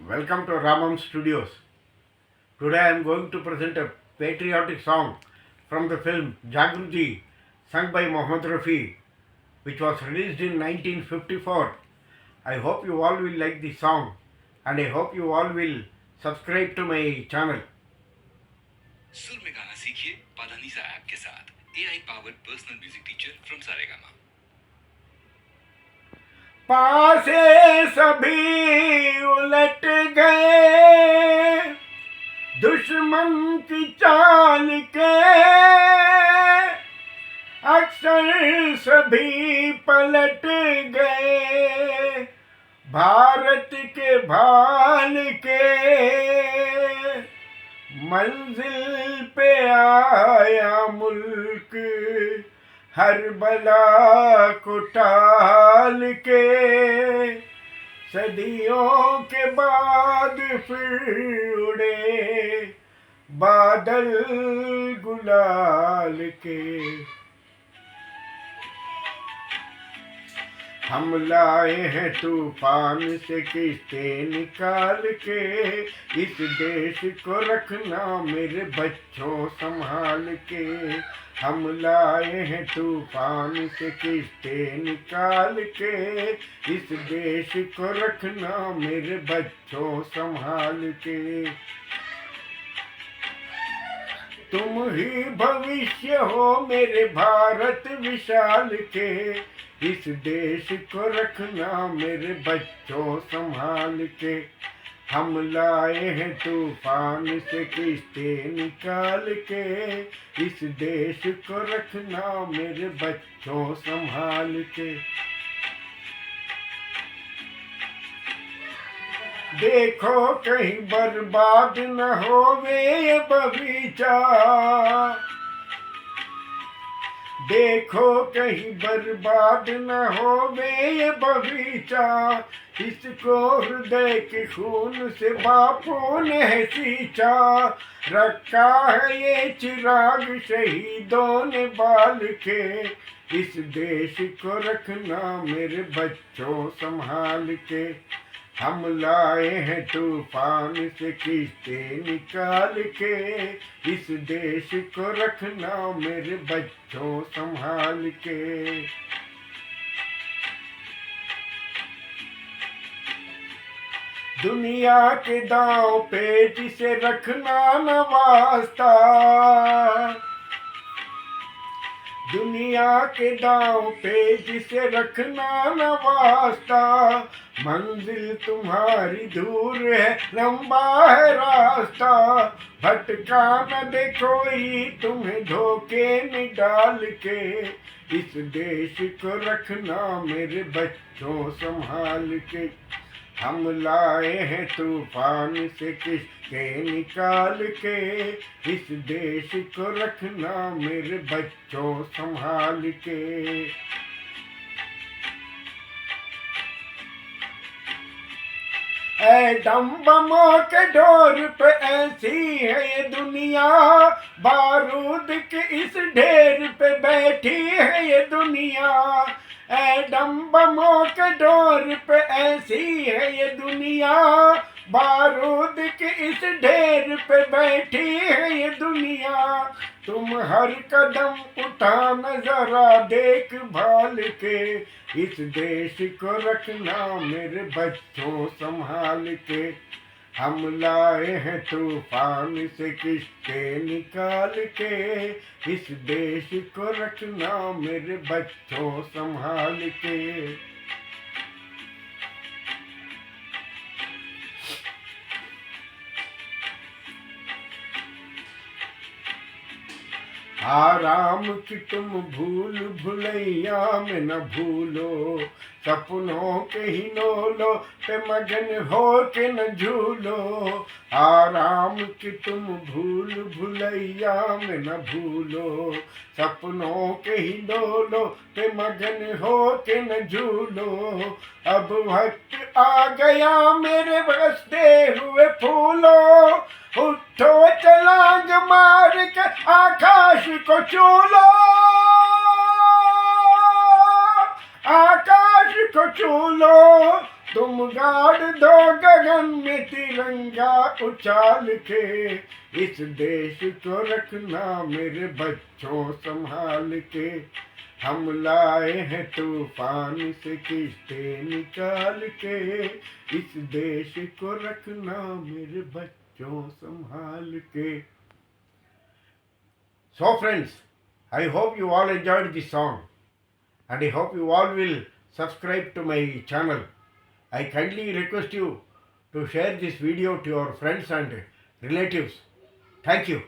Welcome to Ramam Studios. Today I am going to present a patriotic song from the film Jagruti, sung by Mohammad Rafi, which was released in 1954. I hope you all will like the song and I hope you all will subscribe to my channel. सुर में गाना सीखिए Padhanisa app के साथ AI powered personal music teacher from Saregama. पासे सभी उलट गए दुश्मन की चाल के, अक्सर सभी पलट गए भारत के भाल के। मंजिल पे आया मुल्क हर बला को टाल के, सदियों के बाद फिर उड़े बादल गुलाल के। हम लाए हैं तूफान से किस्तें निकाल के, इस देश को रखना मेरे बच्चों संभाल के। हम लाए हैं तूफान से किस्तें निकाल के, इस देश को रखना मेरे बच्चों संभाल के। तुम ही भविष्य हो मेरे भारत विशाल के, इस देश को रखना मेरे बच्चों संभाल के। हम लाए हैं तूफान से किस्तें निकाल के, इस देश को रखना मेरे बच्चों संभाल के। देखो कहीं बर्बाद न होवे ये बगीचा, देखो कहीं बर्बाद न होवे ये बगीचा, इसको हृदय के खून से बापू ने सींचा। रखा है ये चिराग शहीदों ने बाल के, इस देश को रखना मेरे बच्चों संभाल के। हम लाए हैं तूफान से किस्तें निकाल के, इस देश को रखना मेरे बच्चों संभाल के। दुनिया के दांव पे जिसे रखना न वास्ता, दुनिया के दांव पे जिसे रखना न वास्ता। मंजिल तुम्हारी दूर है लंबा है रास्ता, भटका न दे कोई तुम्हें धोखे में डाल के। इस देश को रखना मेरे बच्चों संभाल के। हम लाए हैं तूफान से किस्तें निकाल के, इस देश को रखना मेरे बच्चों संभाल के। एटम बमों के डोर पे ऐसी है ये दुनिया, बारूद के इस ढेर पे बैठी है ये दुनिया। एटम बमों के डोर पे ऐसी है ये दुनिया, बारूद के इस ढेर पे बैठी है ये दुनिया। तुम हर कदम उठाना जरा देखभाल के, इस देश को रखना मेरे बच्चों संभाल के। हम लाए हैं तूफान से किस्तें निकाल के, इस देश को रखना मेरे बच्चों संभाल के। आराम की तुम भूल भुलैया में न भूलो, सपनों के ही नोलो पे मगन हो के न झूलो। आराम की तुम भूल भुलैया में न भूलो, सपनों के ही डोलो पे मगन हो के न झूलो। अब वक्त आ गया मेरे बरसते हुए फूलो, उठो छलांग मार के आकाश को चूलो, आकाश को चूलो। तुम गाड़ दो गगन में तिरंगा उछाल के, इस देश को रखना मेरे बच्चों संभाल के। हम लाए हैं तूफान से किश्ते निकाल के, इस देश को रखना मेरे बच्चों संभाल के। So friends, I hope you all enjoyed this song, and I hope you all will subscribe to my channel. I kindly request you to share this video to your friends and relatives. Thank you.